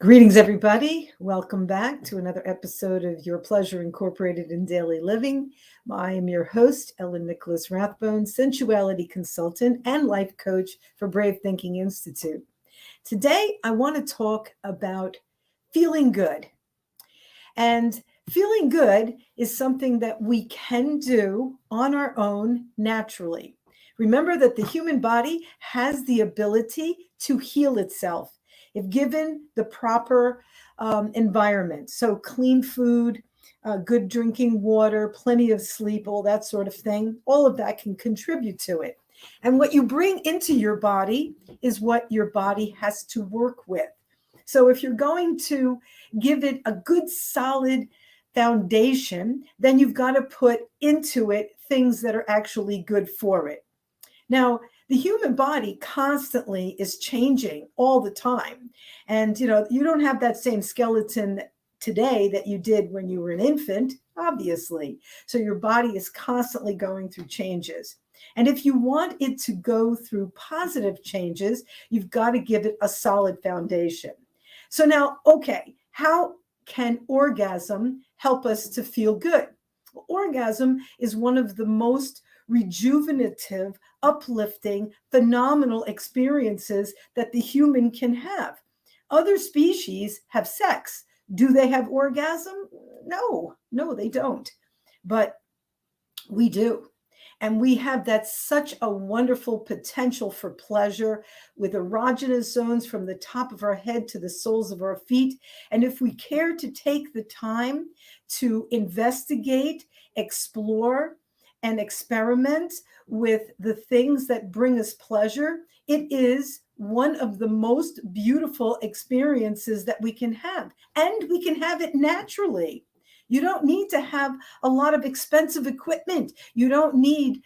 Greetings, everybody. Welcome back to another episode of Your Pleasure Incorporated in Daily Living. I am your host, Ellen Nicholas Rathbone, sensuality consultant and life coach for Brave Thinking Institute. Today, I want to talk about feeling good. And feeling good is something that we can do on our own naturally. Remember that the human body has the ability to heal itself if given the proper environment. So, clean food, good drinking water, plenty of sleep, all that sort of thing, all of that can contribute to it. And what you bring into your body is what your body has to work with. So, if you're going to give it a good, solid foundation, then you've got to put into it things that are actually good for it. Now, the human body constantly is changing all the time. And, you don't have that same skeleton today that you did when you were an infant, obviously. So your body is constantly going through changes. And if you want it to go through positive changes, you've got to give it a solid foundation. So now, okay, how can orgasm help us to feel good? Well, orgasm is one of the most rejuvenative, uplifting, phenomenal experiences that the human can have. Other species have sex. Do they have orgasm? No, they don't. But we do. And we have that such a wonderful potential for pleasure with erogenous zones from the top of our head to the soles of our feet. And if we care to take the time to investigate, explore, and experiment with the things that bring us pleasure, it is one of the most beautiful experiences that we can have. And we can have it naturally. You don't need to have a lot of expensive equipment. You don't need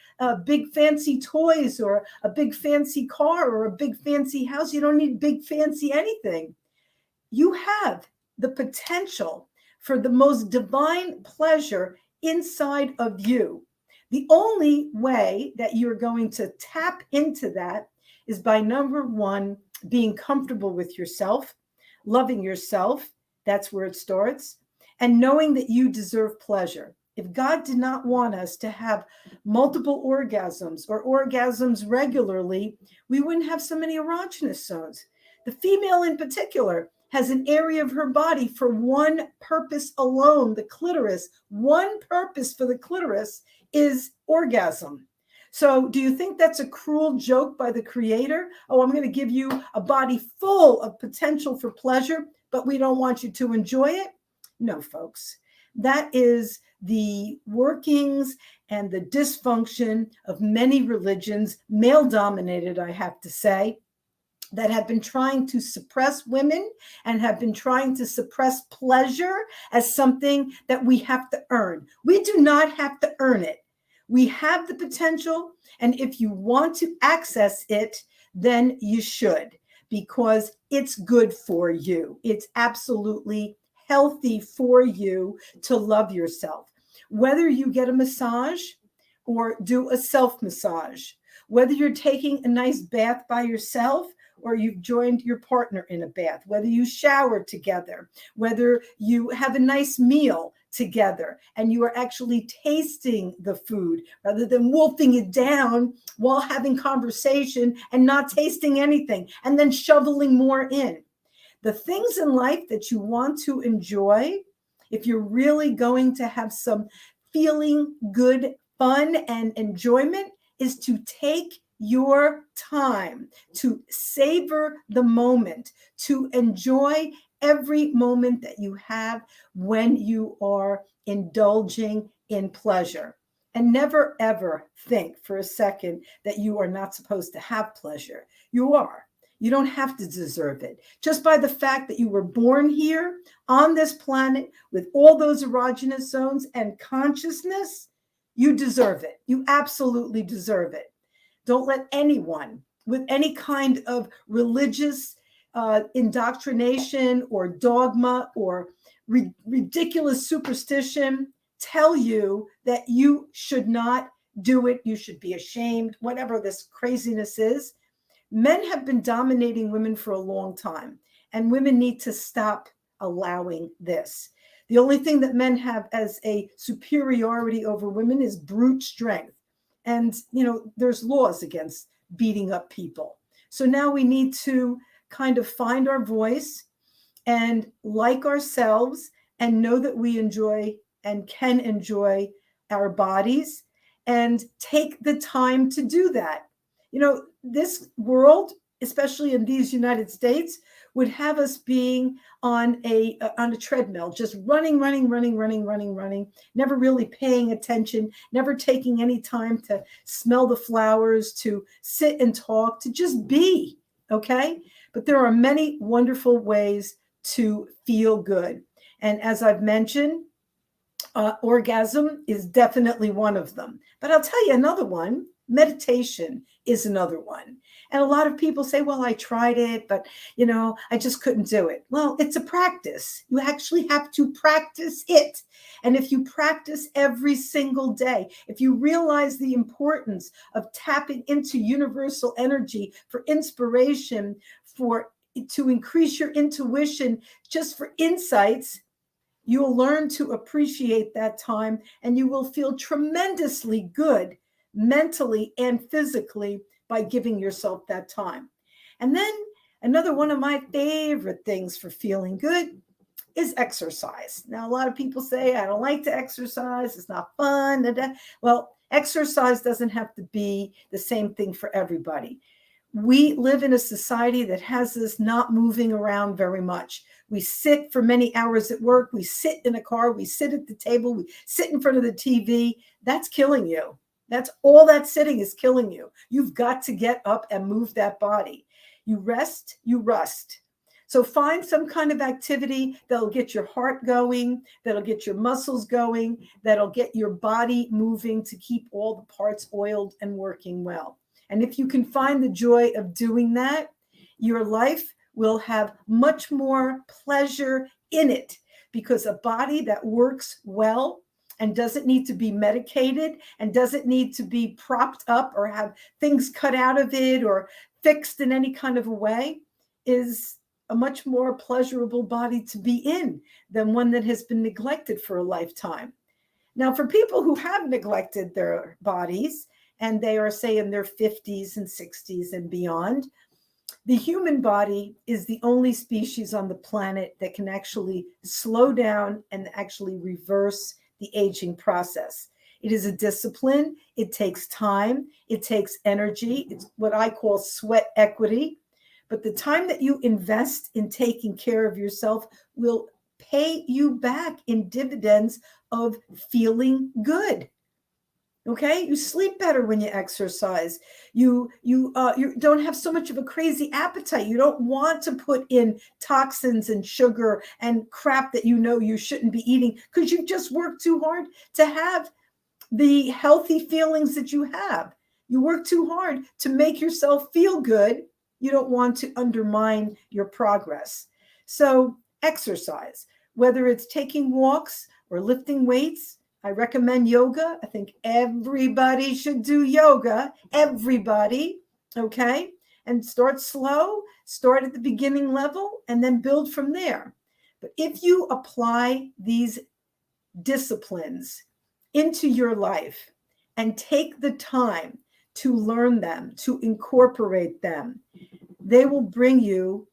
big fancy toys or a big fancy car or a big fancy house. You don't need big fancy anything. You have the potential for the most divine pleasure inside of you. The only way that you're going to tap into that is by, number one, being comfortable with yourself, loving yourself. That's where it starts. And knowing that you deserve pleasure. If God did not want us to have multiple orgasms or orgasms regularly, we wouldn't have so many erogenous zones. The female in particular has an area of her body for one purpose alone, the clitoris. One purpose for the clitoris is orgasm. So do you think that's a cruel joke by the Creator? Oh, I'm going to give you a body full of potential for pleasure, but we don't want you to enjoy it? No, folks. That is the workings and the dysfunction of many religions, male-dominated, I have to say, that have been trying to suppress women and have been trying to suppress pleasure as something that we have to earn. We do not have to earn it. We have the potential, and if you want to access it, then you should, because it's good for you. It's absolutely healthy for you to love yourself. Whether you get a massage or do a self-massage, whether you're taking a nice bath by yourself or you've joined your partner in a bath, whether you shower together, whether you have a nice meal together and you are actually tasting the food rather than wolfing it down while having conversation and not tasting anything and then shoveling more in. The things in life that you want to enjoy, if you're really going to have some feeling good, fun, and enjoyment, is to take your time to savor the moment, to enjoy every moment that you have when you are indulging in pleasure. And never, ever think for a second that you are not supposed to have pleasure. You are. You don't have to deserve it. Just by the fact that you were born here on this planet with all those erogenous zones and consciousness, you deserve it. You absolutely deserve it. Don't let anyone with any kind of religious indoctrination or dogma or ridiculous superstition tell you that you should not do it. You should be ashamed, whatever this craziness is. Men have been dominating women for a long time, and women need to stop allowing this. The only thing that men have as a superiority over women is brute strength. And, there's laws against beating up people. So now we need to kind of find our voice and like ourselves and know that we enjoy and can enjoy our bodies and take the time to do that. This world, especially in these United States, would have us being on a treadmill, just running, never really paying attention, never taking any time to smell the flowers, to sit and talk, to just be, okay? But there are many wonderful ways to feel good. And as I've mentioned, orgasm is definitely one of them. But I'll tell you another one. Meditation is another one. And a lot of people say, well, I tried it, but, I just couldn't do it. Well, it's a practice. You actually have to practice it. And if you practice every single day, if you realize the importance of tapping into universal energy for inspiration, to increase your intuition, just for insights, you will learn to appreciate that time, and you will feel tremendously good mentally and physically by giving yourself that time. And then another one of my favorite things for feeling good is exercise. Now, a lot of people say, I don't like to exercise. It's not fun. Well, exercise doesn't have to be the same thing for everybody. We live in a society that has us not moving around very much. We sit for many hours at work. We sit in a car. We sit at the table. We sit in front of the TV. That's killing you. That's all that sitting is killing you. You've got to get up and move that body. You rest, you rust. So find some kind of activity that'll get your heart going, that'll get your muscles going, that'll get your body moving to keep all the parts oiled and working well. And if you can find the joy of doing that, your life will have much more pleasure in it, because a body that works well and doesn't need to be medicated and doesn't need to be propped up or have things cut out of it or fixed in any kind of a way is a much more pleasurable body to be in than one that has been neglected for a lifetime. Now, for people who have neglected their bodies and they are, say, in their 50s and 60s and beyond, the human body is the only species on the planet that can actually slow down and actually reverse the aging process. It is a discipline. It takes time. It takes energy. It's what I call sweat equity. But the time that you invest in taking care of yourself will pay you back in dividends of feeling good. Okay, you sleep better when you exercise. You don't have so much of a crazy appetite. You don't want to put in toxins and sugar and crap that you shouldn't be eating because you've just worked too hard to have the healthy feelings that you have. You work too hard to make yourself feel good. You don't want to undermine your progress. So exercise, whether it's taking walks or lifting weights. I recommend yoga. I think everybody should do yoga. Everybody, okay? And start slow, start at the beginning level, and then build from there. But if you apply these disciplines into your life and take the time to learn them, to incorporate them, they will bring you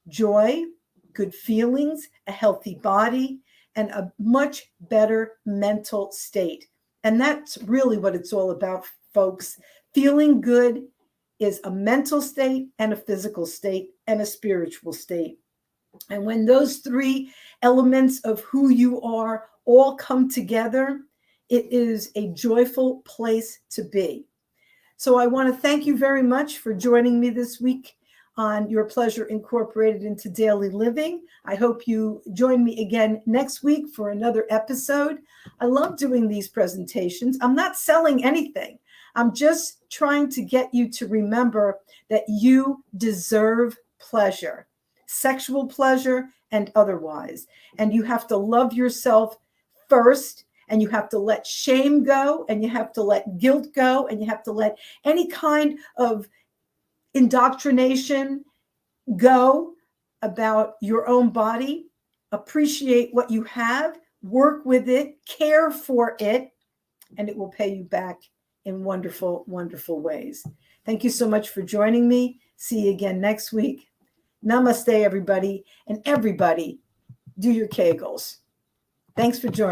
joy, good feelings, a healthy body, and a much better mental state. And that's really what it's all about, folks. Feeling good is a mental state and a physical state and a spiritual state. And when those three elements of who you are all come together, it is a joyful place to be. So I want to thank you very much for joining me this week on Your Pleasure Incorporated into Daily Living. I hope you join me again next week for another episode. I love doing these presentations. I'm not selling anything. I'm just trying to get you to remember that you deserve pleasure, sexual pleasure and otherwise. And you have to love yourself first, and you have to let shame go, and you have to let guilt go, and you have to let any kind of indoctrination go about your own body. Appreciate what you have, work with it, care for it, and it will pay you back in wonderful, wonderful ways. Thank you so much for joining me. See you again next week. Namaste, everybody. And everybody, do your Kegels. Thanks for joining.